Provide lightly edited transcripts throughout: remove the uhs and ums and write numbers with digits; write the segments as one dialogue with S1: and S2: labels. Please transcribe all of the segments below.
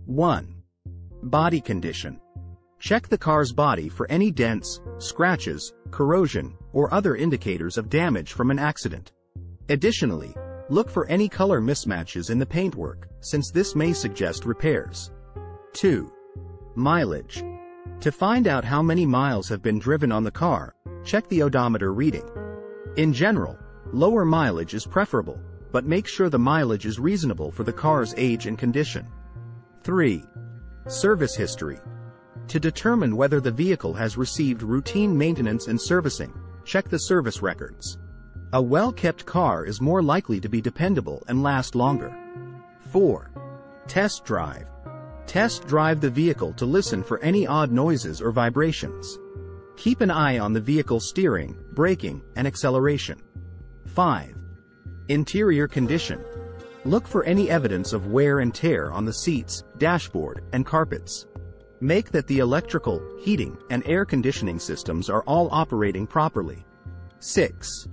S1: 1. Body condition. Check the car's body for any dents, scratches, corrosion, or other indicators of damage from an accident. Additionally, look for any color mismatches in the paintwork, since this may suggest repairs. 2. Mileage. To find out how many miles have been driven on the car, check the odometer reading. In general, lower mileage is preferable, but make sure the mileage is reasonable for the car's age and condition. 3. Service history. To determine whether the vehicle has received routine maintenance and servicing, check the service records. A well-kept car is more likely to be dependable and last longer. 4. Test drive. Test drive the vehicle to listen for any odd noises or vibrations. Keep an eye on the vehicle's steering, braking, and acceleration. 5. Interior condition. Look for any evidence of wear and tear on the seats, dashboard, and carpets. Make that the electrical, heating, and air conditioning systems are all operating properly. 6.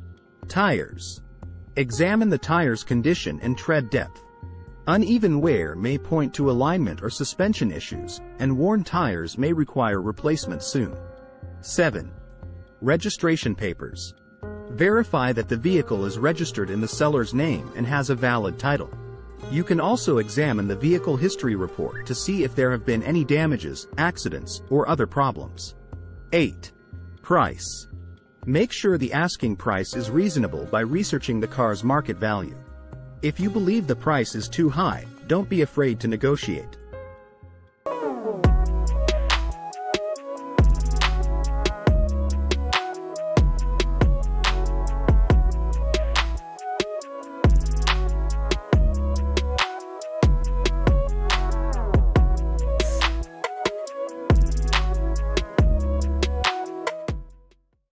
S1: Tires. Examine the tire's condition and tread depth. Uneven wear may point to alignment or suspension issues, and worn tires may require replacement soon. 7. Registration papers. Verify that the vehicle is registered in the seller's name and has a valid title. You can also examine the vehicle history report to see if there have been any damages, accidents, or other problems. 8. Price. Make sure the asking price is reasonable by researching the car's market value. If you believe the price is too high, don't be afraid to negotiate.